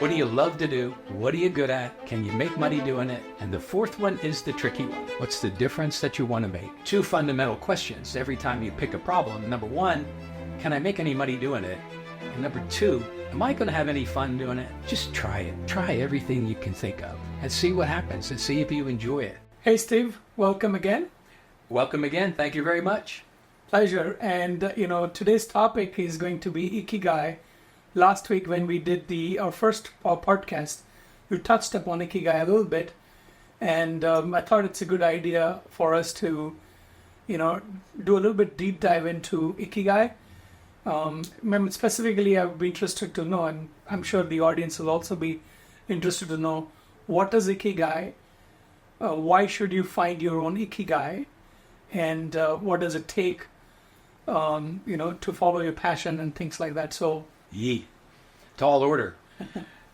What do you love to do? What are you good at? Can you make money doing it? And the fourth one is the tricky one. What's the difference that you want to make? Two fundamental questions every time you pick a problem. Number one, can I make any money doing it? And number two, am I going to have any fun doing it? Just try it. Try everything you can think of and see what happens and see if you enjoy it. Hey, Steve. Welcome again. Welcome again. Thank you very much. Pleasure. And, today's topic is going to be Ikigai. Last week when we did our first podcast, we touched upon Ikigai a little bit. And I thought it's a good idea for us to, do a little bit deep dive into Ikigai. Specifically, I would be interested to know, and I'm sure the audience will also be interested to know, what is Ikigai? Why should you find your own Ikigai? And what does it take, to follow your passion and things like that? So, Yee. Tall order.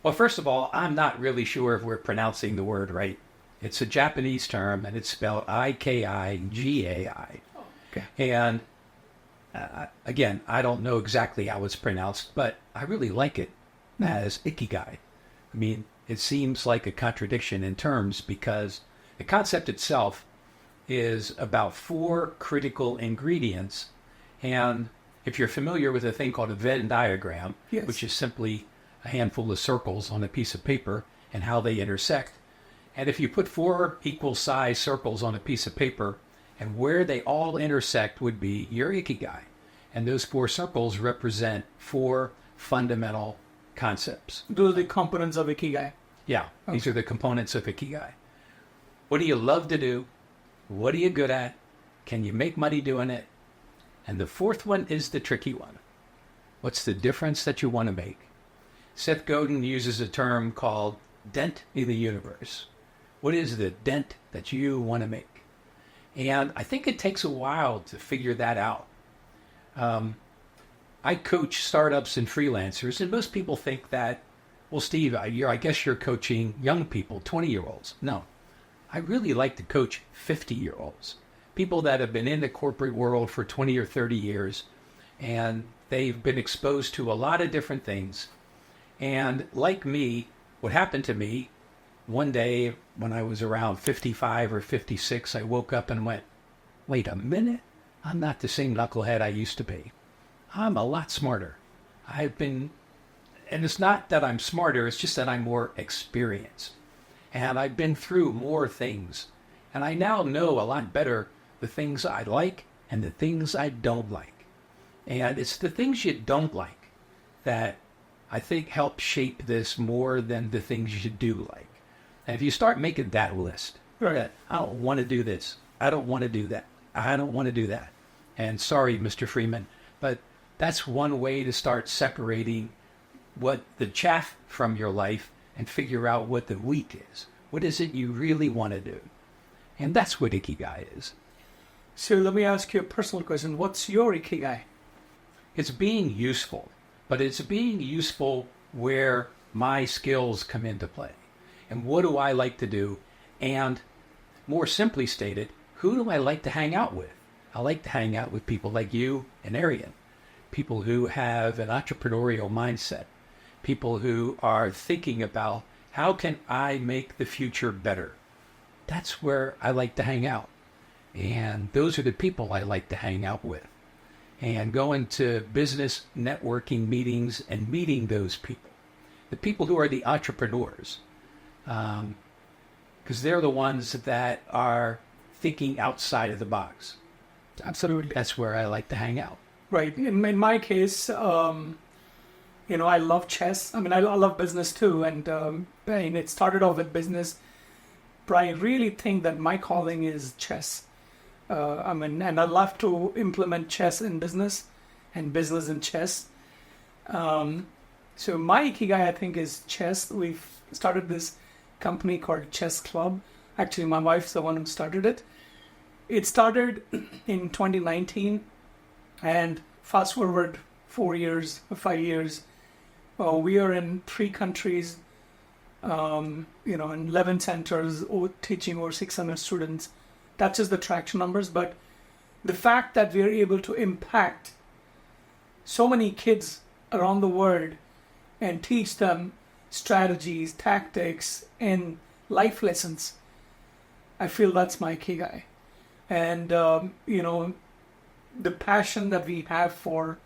Well, first of all, I'm not really sure if we're pronouncing the word right. It's a Japanese term, and it's spelled Ikigai. Okay. And again, I don't know exactly how it's pronounced, but I really like it as Ikigai. I mean, it seems like a contradiction in terms because the concept itself is about 4 critical ingredients. And if you're familiar with a thing called a Venn diagram, yes, which is simply a handful of circles on a piece of paper and how they intersect. And if you put 4 equal size circles on a piece of paper and where they all intersect would be your Ikigai. And those 4 circles represent 4 fundamental concepts. Those are the components of Ikigai. Yeah, okay. These are the components of Ikigai. What do you love to do? What are you good at? Can you make money doing it? And the fourth one is the tricky one. What's the difference that you want to make? Seth Godin uses a term called dent in the universe. What is the dent that you want to make? And I think it takes a while to figure that out. I coach startups and freelancers, and most people think that, well, Steve, I guess you're coaching young people, 20-year-olds. No, I really like to coach 50-year-olds. People that have been in the corporate world for 20 or 30 years, and they've been exposed to a lot of different things. And like me, what happened to me, one day when I was around 55 or 56, I woke up and went, wait a minute, I'm not the same knucklehead I used to be. I'm a lot smarter. And it's not that I'm smarter, it's just that I'm more experienced. And I've been through more things. And I now know a lot better the things I like and the things I don't like. And it's the things you don't like that I think help shape this more than the things you do like. And if you start making that list, right, I don't want to do this, I don't want to do that, I don't want to do that. And sorry, Mr. Freeman, but that's one way to start separating what the chaff from your life and figure out what the wheat is. What is it you really want to do? And that's what Ikigai is. So let me ask you a personal question. What's your Ikigai? It's being useful, but it's being useful where my skills come into play. And what do I like to do? And more simply stated, who do I like to hang out with? I like to hang out with people like you and Arian, people who have an entrepreneurial mindset, people who are thinking about how can I make the future better? That's where I like to hang out. And those are the people I like to hang out with. And going to business networking meetings and meeting those people. The people who are the entrepreneurs. Because they're the ones that are thinking outside of the box. Absolutely. That's where I like to hang out. Right. In my case, I love chess. I love business too. And it started off with business. But I really think that my calling is chess. And I love to implement chess in business and business in chess. So my Ikigai, I think, is chess. We've started this company called Chess Klub. Actually, my wife's the one who started it. It started in 2019, and fast forward 4 years or 5 years, we are in 3 countries, in 11 centers, teaching over 600 students. That's just the traction numbers, but the fact that we're able to impact so many kids around the world and teach them strategies, tactics, and life lessons. I feel that's my Ikigai. And, the passion that we have for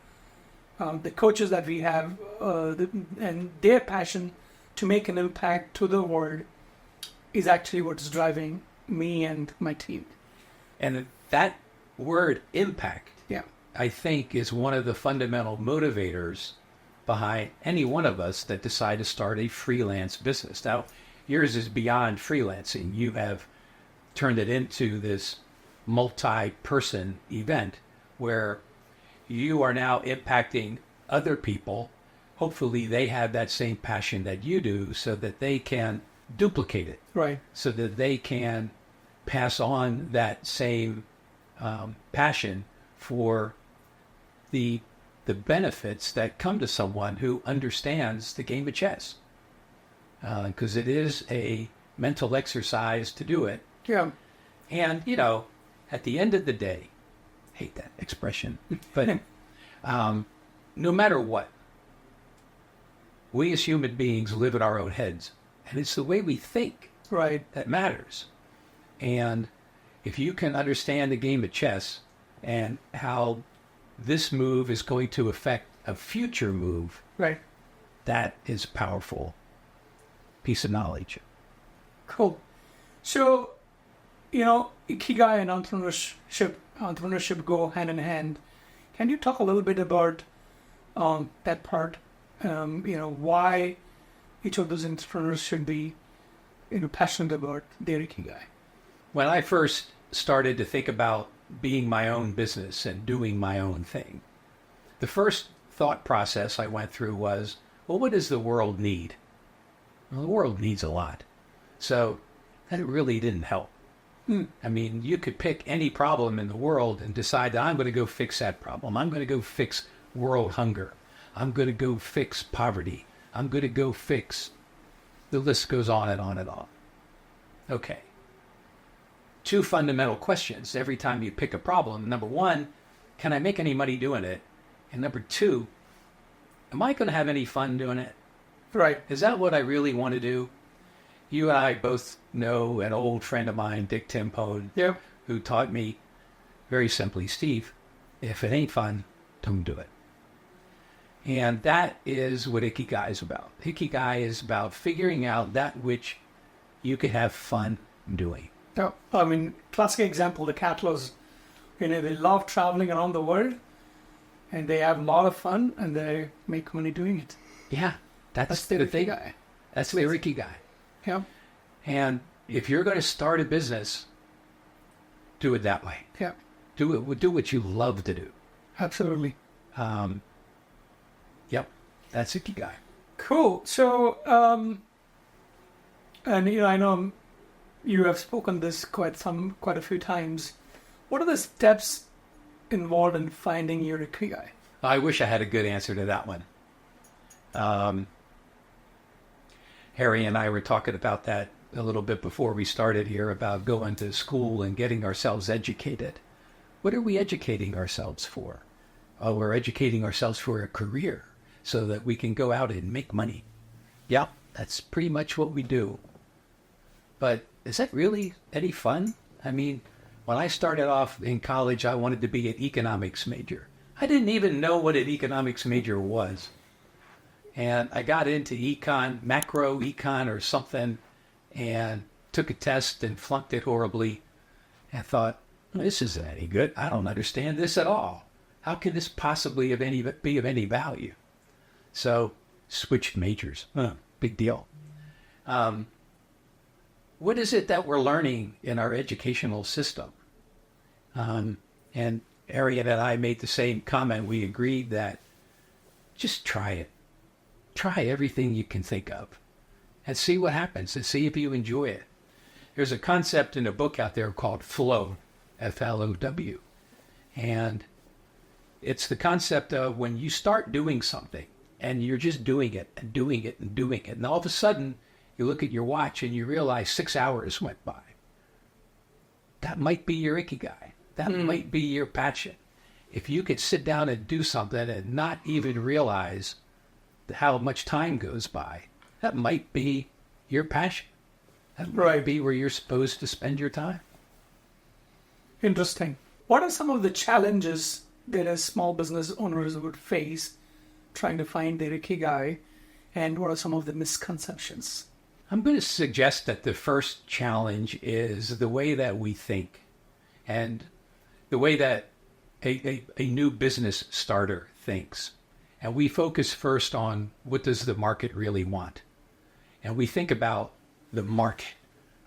the coaches that we have and their passion to make an impact to the world is actually what's driving me and my team. And that word impact, Yeah. I think, is one of the fundamental motivators behind any one of us that decide to start a freelance business. Now, yours is beyond freelancing. You have turned it into this multi-person event where you are now impacting other people. Hopefully they have that same passion that you do so that they can duplicate it. Right. So that they can pass on that same passion for the benefits that come to someone who understands the game of chess. Because it is a mental exercise to do it. Yeah. And, at the end of the day, hate that expression, but no matter what, we as human beings live in our own heads. And it's the way we think Right. that matters. And if you can understand the game of chess and how this move is going to affect a future move, Right. that is a powerful piece of knowledge. Cool. So, Ikigai and entrepreneurship go hand in hand. Can you talk a little bit about that part? Why each of those entrepreneurs should be, passionate about their Ikigai. When I first started to think about being my own business and doing my own thing, the first thought process I went through was, well, what does the world need? Well, the world needs a lot. So that really didn't help. I mean, you could pick any problem in the world and decide that I'm going to go fix that problem. I'm going to go fix world hunger. I'm going to go fix poverty. I'm going to go fix... The list goes on and on and on. Okay. Two fundamental questions every time you pick a problem. Number one, can I make any money doing it? And number two, am I going to have any fun doing it? Right. Is that what I really want to do? You and I both know an old friend of mine, Dick Timpone, Yeah. who taught me very simply, Steve, if it ain't fun, don't do it. And that is what Ikigai is about. Ikigai is about figuring out that which you can have fun doing. Yeah. I mean, classic example, the Cattlers, they love traveling around the world and they have a lot of fun and they make money doing it. Yeah, that's their the thing. Ikigai. That's their Ikigai. Yeah. And if you're going to start a business, do it that way. Yeah. Do what you love to do. Absolutely. Yep, that's Ikigai. Cool. So, and I know you have spoken this quite a few times. What are the steps involved in finding your Ikigai? I wish I had a good answer to that one. Harry and I were talking about that a little bit before we started here, about going to school and getting ourselves educated. What are we educating ourselves for? Oh, we're educating ourselves for a career so that we can go out and make money. Yeah, that's pretty much what we do. But is that really any fun? I mean, when I started off in college, I wanted to be an economics major. I didn't even know what an economics major was. And I got into econ, macro econ or something, and took a test and flunked it horribly. And thought, this isn't any good. I don't understand this at all. How can this possibly be of any value? So, switched majors. Big deal. What is it that we're learning in our educational system? And Arian and I made the same comment. We agreed that just try it. Try everything you can think of and see what happens and see if you enjoy it. There's a concept in a book out there called flow, F-L-O-W. And it's the concept of when you start doing something and you're just doing it and doing it and doing it. And all of a sudden you look at your watch and you realize 6 hours went by. That might be your Ikigai. That might be your passion. If you could sit down and do something and not even realize how much time goes by, that might be your passion. That might Right. be where you're supposed to spend your time. Interesting. What are some of the challenges that as small business owners would face trying to find their Ikigai, and what are some of the misconceptions? I'm going to suggest that the first challenge is the way that we think and the way that a new business starter thinks. And we focus first on what does the market really want? And we think about the market.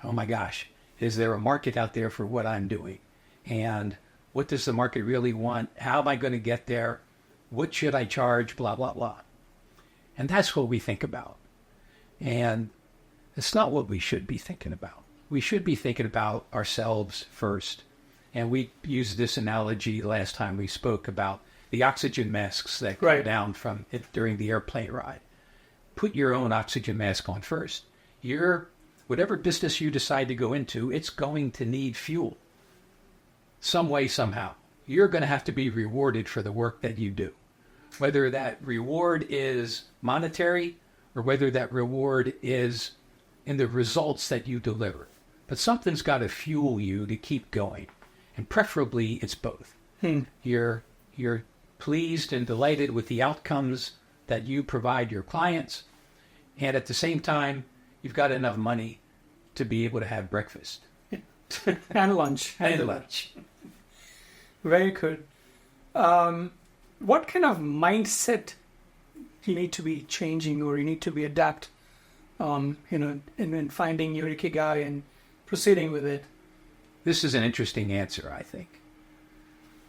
Oh my gosh, is there a market out there for what I'm doing? And what does the market really want? How am I going to get there? What should I charge? Blah, blah, blah. And that's what we think about. And it's not what we should be thinking about. We should be thinking about ourselves first. And we used this analogy last time we spoke about the oxygen masks that come Right. down from it during the airplane ride. Put your own oxygen mask on first. Whatever business you decide to go into, it's going to need fuel. Some way, somehow. You're going to have to be rewarded for the work that you do. Whether that reward is monetary or whether that reward is in the results that you deliver. But something's got to fuel you to keep going. And preferably it's both. You're pleased and delighted with the outcomes that you provide your clients. And at the same time, you've got enough money to be able to have breakfast. And lunch. And lunch. Very good. What kind of mindset you need to be changing or you need to be adapt, in finding your Ikigai and proceeding with it? This is an interesting answer, I think,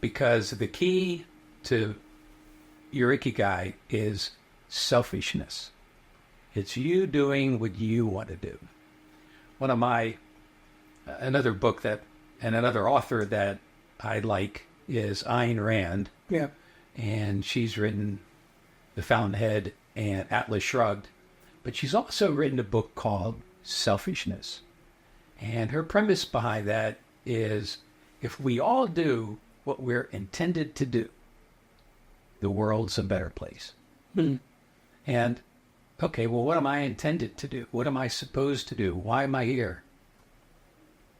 because the key to your Ikigai is selfishness. It's you doing what you want to do. Another book and another author that I like is Ayn Rand. Yeah. And she's written The Fountainhead and Atlas Shrugged. But she's also written a book called Selfishness. And her premise behind that is if we all do what we're intended to do, the world's a better place. And, okay, well, what am I intended to do? What am I supposed to do? Why am I here?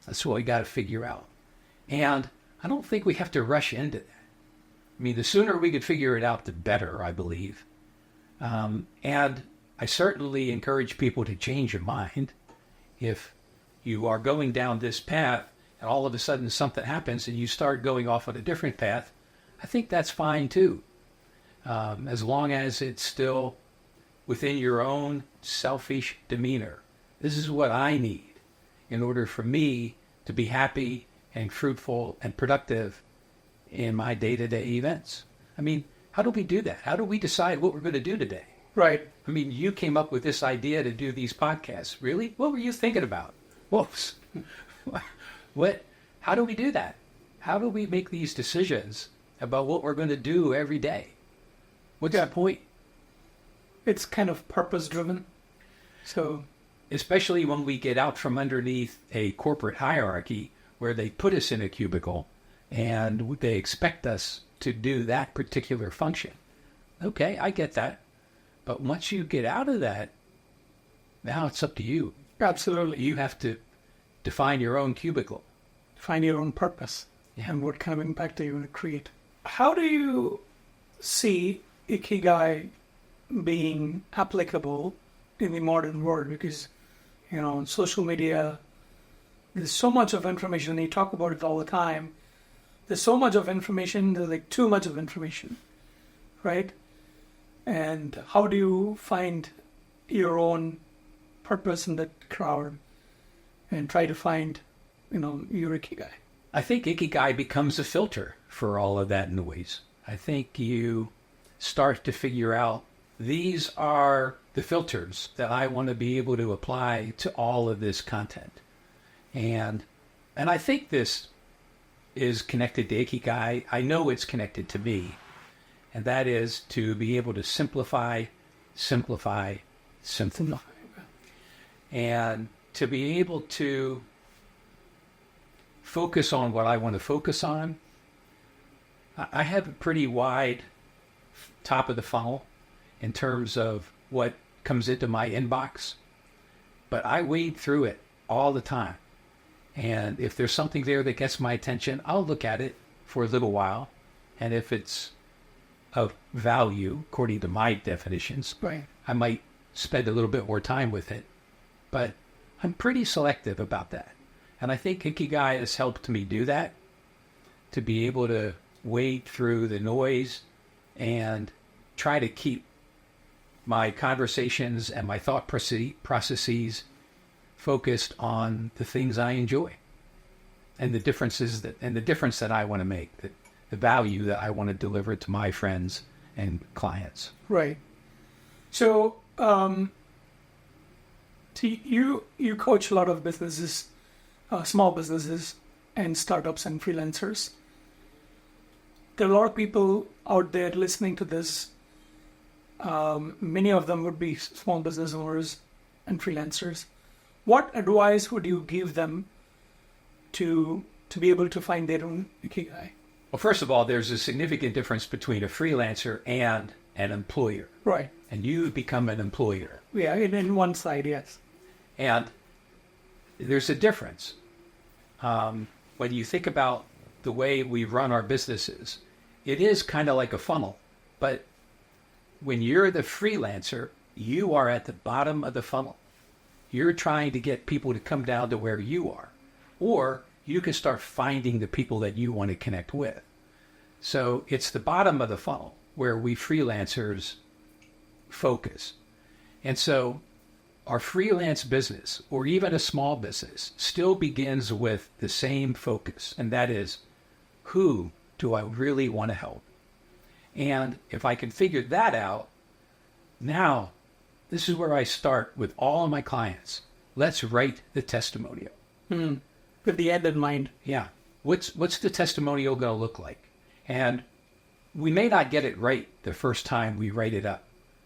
That's what we got to figure out. And I don't think we have to rush into that. I mean, the sooner we could figure it out, the better, I believe. And I certainly encourage people to change your mind. If you are going down this path and all of a sudden something happens and you start going off on a different path, I think that's fine too. As long as it's still within your own selfish demeanor. This is what I need in order for me to be happy and fruitful and productive in my day-to-day events. I mean, how do we do that? How do we decide what we're going to do today? Right. I mean, you came up with this idea to do these podcasts. Really? What were you thinking about? Whoops. How do we do that? How do we make these decisions about what we're going to do every day? What's the point? It's kind of purpose-driven. So, especially when we get out from underneath a corporate hierarchy where they put us in a cubicle and they expect us to do that particular function. Okay, I get that. But once you get out of that, now it's up to you. absolutely. You have to define your own cubicle. Find your own purpose Yeah. and what kind of impact are you going to create. How do you see Ikigai being applicable in the modern world? Because, on social media, there's so much of information, and you talk about it all the time. There's so much of information, there's like too much of information, right? And how do you find your own purpose in that crowd and try to find, your Ikigai? I think Ikigai becomes a filter for all of that noise. I think you start to figure out these are the filters that I want to be able to apply to all of this content. And I think this is connected to Ikigai. I know it's connected to me. And that is to be able to simplify. And to be able to focus on what I want to focus on. I have a pretty wide top of the funnel in terms of what comes into my inbox, but I wade through it all the time. And if there's something there that gets my attention, I'll look at it for a little while. And if it's of value, according to my definitions, Right. I might spend a little bit more time with it. But I'm pretty selective about that. And I think Ikigai has helped me do that, to be able to wade through the noise and try to keep my conversations and my thought processes focused on the things I enjoy and the difference that I want to make, the value that I want to deliver to my friends and clients. Right. So, you coach a lot of businesses, small businesses and startups and freelancers. There are a lot of people out there listening to this. Many of them would be small business owners and freelancers. What advice would you give them to be able to find their own Ikigai? Well, first of all, there's a significant difference between a freelancer and an employer. Right. And you become an employer. Yeah, in one side, yes. And there's a difference. When you think about the way we run our businesses, it is kind of like a funnel. But when you're the freelancer, you are at the bottom of the funnel. You're trying to get people to come down to where you are. Or you can start finding the people that you want to connect with. So it's the bottom of the funnel where we freelancers focus. And so our freelance business, or even a small business, still begins with the same focus. And that is, who do I really want to help? And if I can figure that out, now this is where I start with all of my clients. Let's write the testimonial. With the end in mind. Yeah. What's the testimonial going to look like? And we may not get it right the first time we write it up,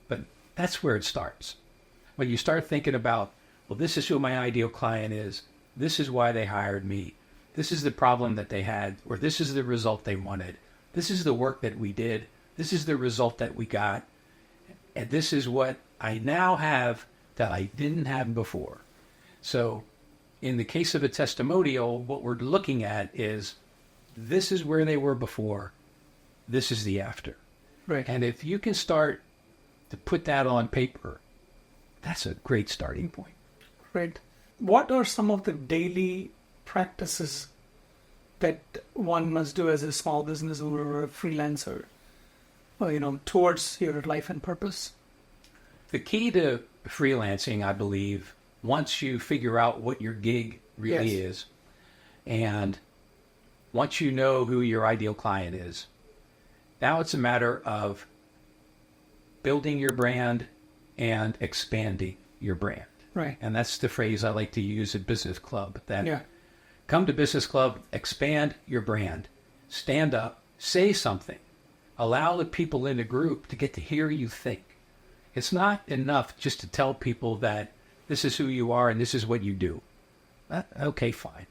but that's where it starts. When you start thinking about, well, this is who my ideal client is. This is why they hired me. This is the problem that they had, or this is the result they wanted. This is the work that we did. This is the result that we got. And this is what I now have that I didn't have before. So in the case of a testimonial, what we're looking at is, this is where they were before. This is the after. Right. And if you can start to put that on paper, that's a great starting point. Right. What are some of the daily practices that one must do as a small business owner or a freelancer, towards your life and purpose? The key to freelancing, I believe, once you figure out what your gig really is, and once you know who your ideal client is, now it's a matter of building your brand and expanding your brand. Right. And that's the phrase I like to use at Business Club, that come to Business Club, expand your brand, stand up, say something, allow the people in the group to get to hear you think. It's not enough just to tell people that this is who you are and this is what you do. Okay, fine.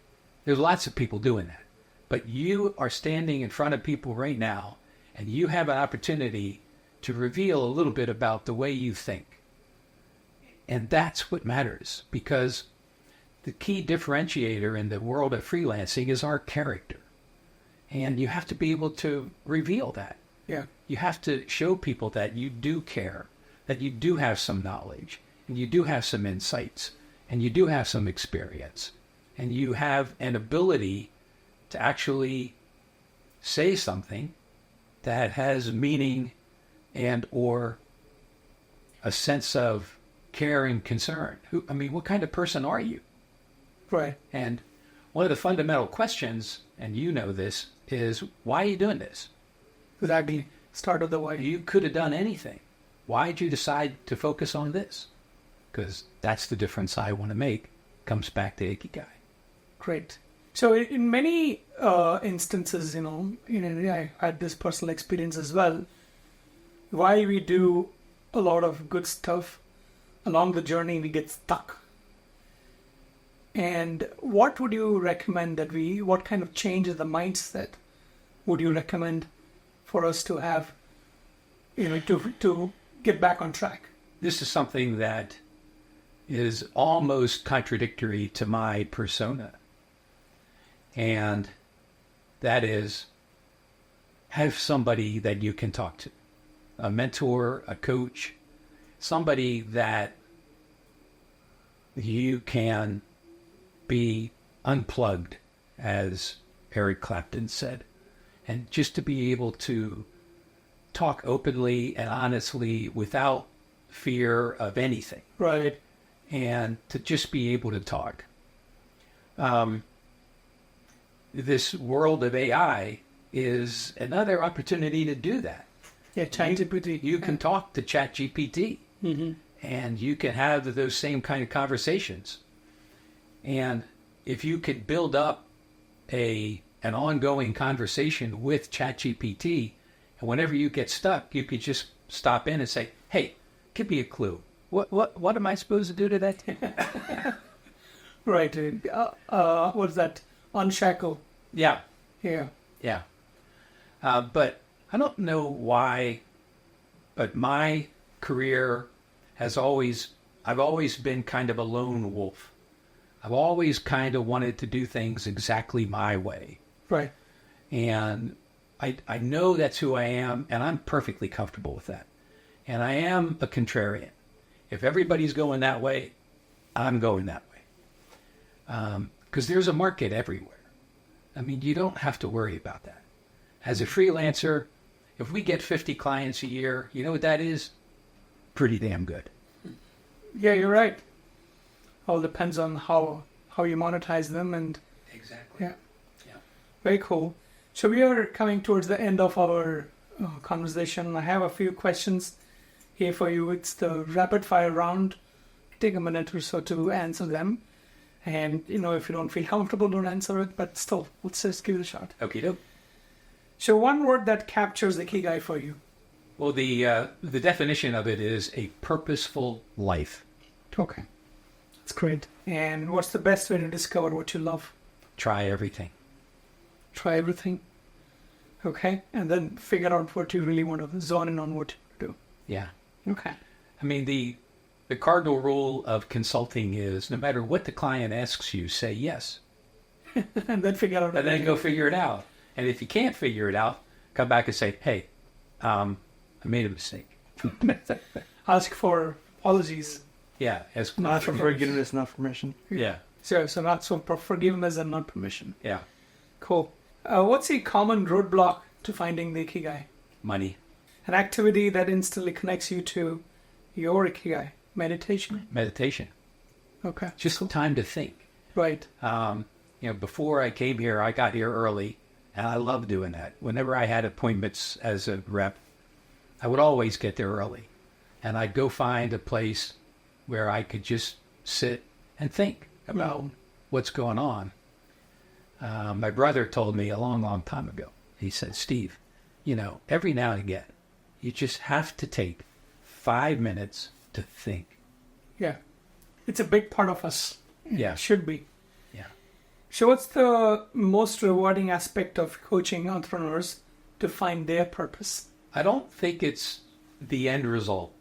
There's lots of people doing that. But you are standing in front of people right now, and you have an opportunity to reveal a little bit about the way you think. And that's what matters, because the key differentiator in the world of freelancing is our character. And you have to be able to reveal that. Yeah. You have to show people that you do care, that you do have some knowledge, and you do have some insights, and you do have some experience, and you have an ability to actually say something that has meaning and or a sense of care and concern. What kind of person are you? Right. And one of the fundamental questions, and you know this, is why are you doing this? Exactly. Start of the why. You could have done anything. Why did you decide to focus on this? Because that's the difference I want to make. Comes back to Ikigai. Great. So in many instances, I had this personal experience as well. Why we do a lot of good stuff, along the journey we get stuck. And what would you recommend what kind of change in the mindset would you recommend for us to have, to get back on track? this is something that is almost contradictory to my persona. And that is, have somebody that you can talk to, a mentor, a coach, somebody that you can be unplugged, as Eric Clapton said, and just to be able to talk openly and honestly without fear of anything. Right. And to just be able to talk. This world of AI is another opportunity to do that. Yeah, ChatGPT. You can talk to ChatGPT, and you can have those same kind of conversations. And if you could build up an ongoing conversation with ChatGPT, and whenever you get stuck, you could just stop in and say, "Hey, give me a clue. What am I supposed to do to that?" Right. What's that? Unshackle. Yeah. Yeah. Yeah. But I don't know why, but my career I've always been kind of a lone wolf. I've always kind of wanted to do things exactly my way. Right. And I know that's who I am, and I'm perfectly comfortable with that. And I am a contrarian. If everybody's going that way, I'm going that way. Because there's a market everywhere. I mean, you don't have to worry about that. As a freelancer, if we get 50 clients a year, you know what that is? Pretty damn good. Yeah, you're right. All depends on how you monetize them, and Exactly. yeah. Very cool. So we are coming towards the end of our conversation. I have a few questions here for you. It's the rapid fire round. Take a minute or so to answer them. And, if you don't feel comfortable, don't answer it. But still, let's just give it a shot. Okay, dope. So one word that captures the Ikigai for you. Well, the definition of it is a purposeful life. Okay. That's great. And what's the best way to discover what you love? Try everything. Try everything. Okay. And then figure out what you really want to zone in on what to do. Yeah. Okay. I mean, the cardinal rule of consulting is no matter what the client asks you, say yes. And then figure out. And then go figure it out. And if you can't figure it out, come back and say, "Hey, I made a mistake." Ask for apologies. Yeah. Not for forgiveness, not permission. Yeah. So not so forgiveness and not permission. Yeah. Cool. What's a common roadblock to finding the Ikigai? Money. An activity that instantly connects you to your Ikigai. Meditation? Meditation. Okay. Just some time to think. Right. Before I came here, I got here early, and I love doing that. Whenever I had appointments as a rep, I would always get there early. And I'd go find a place where I could just sit and think about what's going on. My brother told me a long, long time ago, he said, "Steve, every now and again, you just have to take 5 minutes to think." Yeah. It's a big part of us. Yeah. It should be. Yeah. So what's the most rewarding aspect of coaching entrepreneurs to find their purpose? I don't think it's the end result.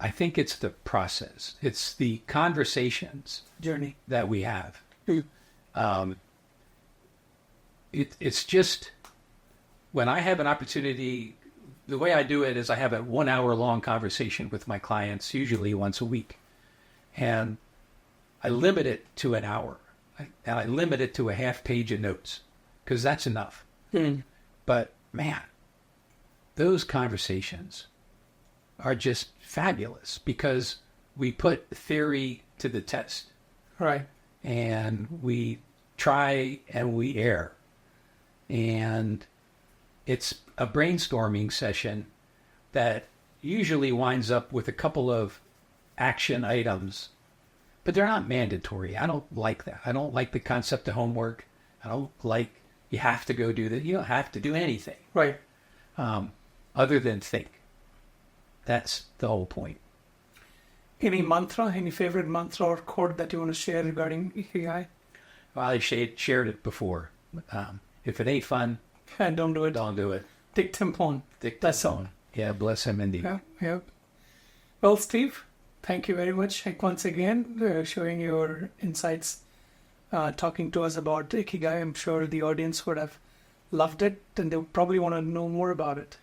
I think it's the process. It's the conversations Journey. that we have. Mm. It's just when I have an opportunity, the way I do it is I have a 1 hour long conversation with my clients, usually once a week. And I limit it to an hour. And I limit it to a half page of notes because that's enough. Mm. But man, those conversations are just fabulous because we put theory to the test. Right. And we try and we err. And it's a brainstorming session that usually winds up with a couple of action items, but they're not mandatory. I don't like that. I don't like the concept of homework. I don't like you have to go do that. You don't have to do anything. Right. Other than think. That's the whole point. Any mantra, any favorite mantra or quote that you want to share regarding Ikigai? Well, I shared it before. If it ain't fun, Don't do it. don't do it. Dick Timpone. Dick That's Timpone. Yeah, bless him indeed. Yeah, yeah. Well, Steve, Thank you very much, Hank, once again, showing your insights, talking to us about Ikigai. I'm sure the audience would have loved it, and they would probably want to know more about it.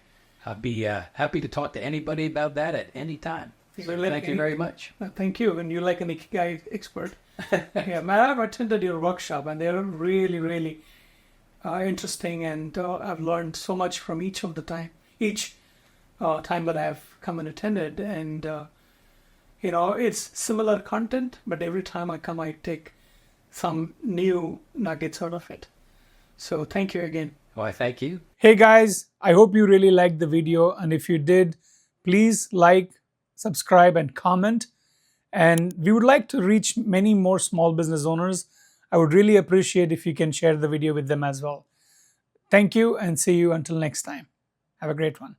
I'd be happy to talk to anybody about that at any time. So thank you very much. Thank you. And you're like an Ikigai expert. Yeah, man, I've attended your workshop, and they're really, really interesting, and I've learned so much from each time that I've come and attended. And it's similar content, but every time I come, I take some new nuggets out of it. So thank you again. Why, thank you. Hey guys, I hope you really liked the video, and if you did, please like, subscribe, and comment. And we would like to reach many more small business owners. I would really appreciate if you can share the video with them as well. Thank you, and see you until next time. Have a great one.